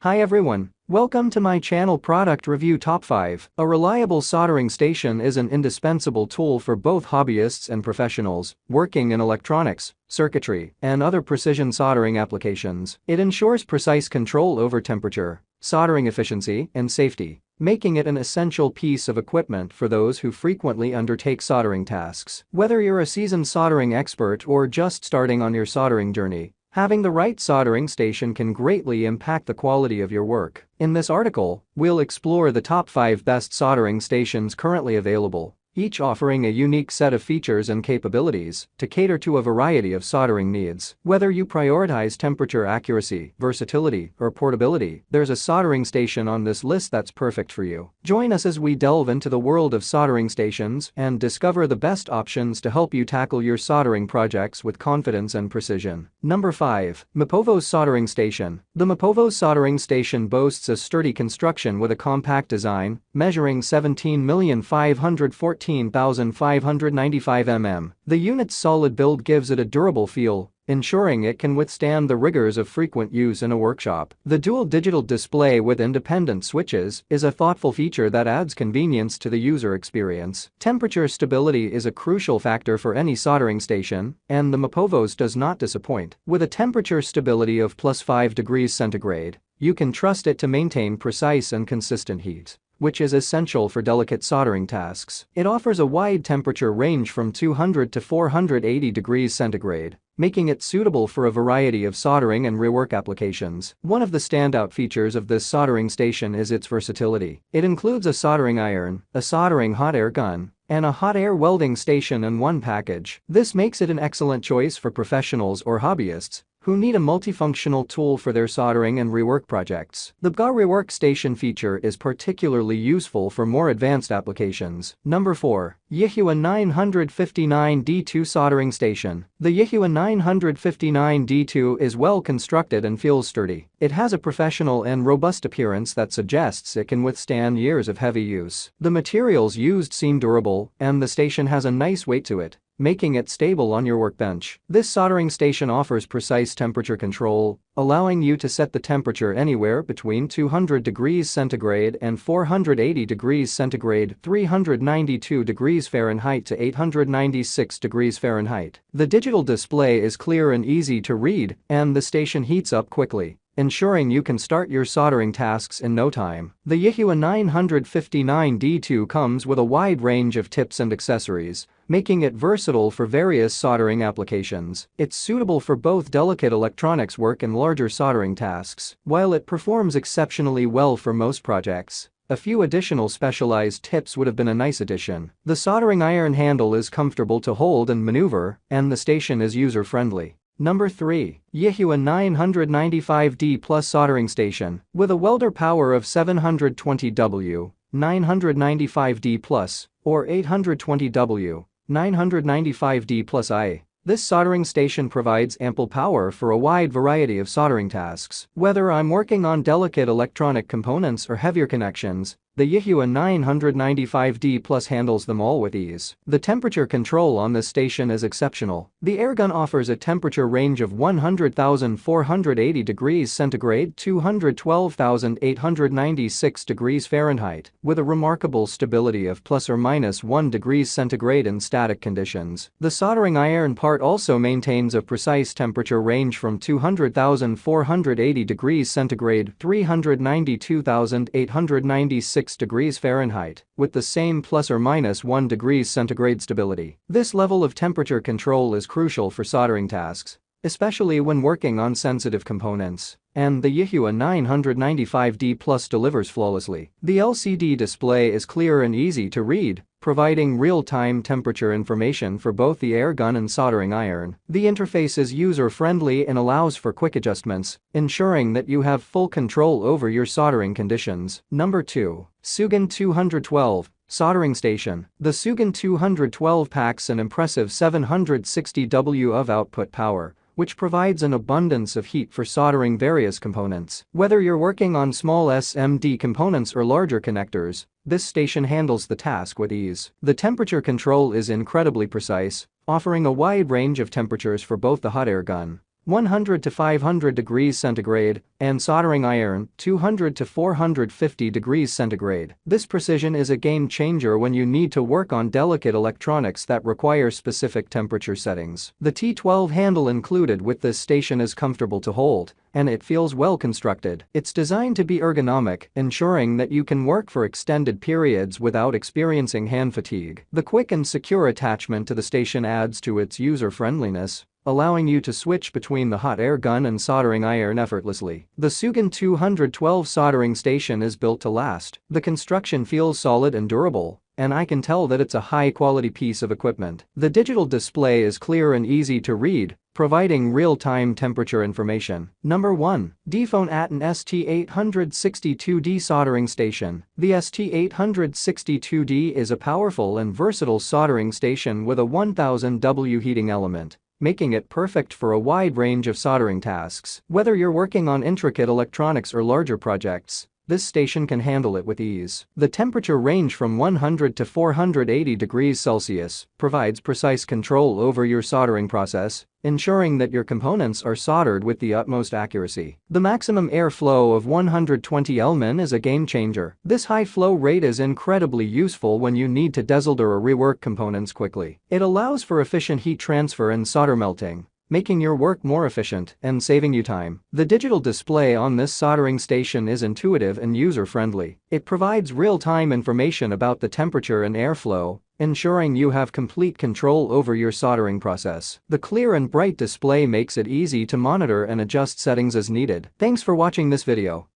Hi everyone, welcome to my channel Product Review Top 5. A reliable soldering station is an indispensable tool for both hobbyists and professionals working in electronics, circuitry, and other precision soldering applications. It ensures precise control over temperature, soldering efficiency, and safety, making it an essential piece of equipment for those who frequently undertake soldering tasks. Whether you're a seasoned soldering expert or just starting on your soldering journey, having the right soldering station can greatly impact the quality of your work. In this article, we'll explore the top 5 best soldering stations currently available, each offering a unique set of features and capabilities to cater to a variety of soldering needs. Whether you prioritize temperature accuracy, versatility, or portability, there's a soldering station on this list that's perfect for you. Join us as we delve into the world of soldering stations and discover the best options to help you tackle your soldering projects with confidence and precision. Number 5. MYPOVOS Soldering Station. The MYPOVOS soldering station boasts a sturdy construction with a compact design, measuring 17,514,595 mm. The unit's solid build gives it a durable feel, ensuring it can withstand the rigors of frequent use in a workshop. The dual digital display with independent switches is a thoughtful feature that adds convenience to the user experience. Temperature stability is a crucial factor for any soldering station, and the MYPOVOS does not disappoint. With a temperature stability of +5 degrees centigrade, you can trust it to maintain precise and consistent heat, which is essential for delicate soldering tasks. It offers a wide temperature range from 200 to 480 degrees centigrade, making it suitable for a variety of soldering and rework applications. One of the standout features of this soldering station is its versatility. It includes a soldering iron, a soldering hot air gun, and a hot air welding station in one package. This makes it an excellent choice for professionals or hobbyists who need a multifunctional tool for their soldering and rework projects. The YIHUA rework station feature is particularly useful for more advanced applications. Number 4. YIHUA 959D2 Soldering Station. The YIHUA 959D2 is well constructed and feels sturdy. It has a professional and robust appearance that suggests it can withstand years of heavy use. The materials used seem durable, and the station has a nice weight to it, making it stable on your workbench. This soldering station offers precise temperature control, allowing you to set the temperature anywhere between 200 degrees centigrade and 480 degrees centigrade, 392 degrees Fahrenheit to 896 degrees Fahrenheit. The digital display is clear and easy to read, and the station heats up quickly, ensuring you can start your soldering tasks in no time. The YIHUA 959D2 comes with a wide range of tips and accessories, making it versatile for various soldering applications. It's suitable for both delicate electronics work and larger soldering tasks. While it performs exceptionally well for most projects, a few additional specialized tips would have been a nice addition. The soldering iron handle is comfortable to hold and maneuver, and the station is user-friendly. Number 3. YIHUA 995D Plus Soldering Station. With a welder power of 720 W, 995D Plus, or 820 W, 995D Plus I. This soldering station provides ample power for a wide variety of soldering tasks. Whether I'm working on delicate electronic components or heavier connections, the YIHUA 995D Plus handles them all with ease. The temperature control on this station is exceptional. The airgun offers a temperature range of 100,480 degrees centigrade, 212,896 degrees Fahrenheit, with a remarkable stability of ±1 degrees centigrade in static conditions. The soldering iron part also maintains a precise temperature range from 200,480 degrees centigrade, 392,896 degrees Fahrenheit, with the same ±1 degrees centigrade stability. This level of temperature control is crucial for soldering tasks, especially when working on sensitive components, and the YIHUA 995D Plus delivers flawlessly. The LCD display is clear and easy to read, providing real-time temperature information for both the air gun and soldering iron. The interface is user-friendly and allows for quick adjustments, ensuring that you have full control over your soldering conditions. Number 2. SUGEN 212 Soldering Station. The SUGEN 212 packs an impressive 760 W of output power, which provides an abundance of heat for soldering various components. Whether you're working on small SMD components or larger connectors, this station handles the task with ease. The temperature control is incredibly precise, offering a wide range of temperatures for both the hot air gun, 100 to 500 degrees centigrade, and soldering iron 200 to 450 degrees centigrade. This precision is a game changer when you need to work on delicate electronics that require specific temperature settings. The T12 handle included with this station is comfortable to hold, and it feels well constructed. It's designed to be ergonomic, ensuring that you can work for extended periods without experiencing hand fatigue. The quick and secure attachment to the station adds to its user-friendliness, allowing you to switch between the hot air gun and soldering iron effortlessly. The Sugan 212 soldering station is built to last. The construction feels solid and durable, and I can tell that it's a high-quality piece of equipment. The digital display is clear and easy to read, providing real-time temperature information. Number 1. DIYPHONE ATTEN ST862D Soldering Station. The ST862D is a powerful and versatile soldering station with a 1000 W heating element, making it perfect for a wide range of soldering tasks. Whether you're working on intricate electronics or larger projects, this station can handle it with ease. The temperature range from 100 to 480 degrees Celsius provides precise control over your soldering process, ensuring that your components are soldered with the utmost accuracy. The maximum airflow of 120 Lmin is a game changer. This high flow rate is incredibly useful when you need to desolder or rework components quickly. It allows for efficient heat transfer and solder melting, making your work more efficient and saving you time. The digital display on this soldering station is intuitive and user-friendly. It provides real-time information about the temperature and airflow, ensuring you have complete control over your soldering process. The clear and bright display makes it easy to monitor and adjust settings as needed. Thanks for watching this video.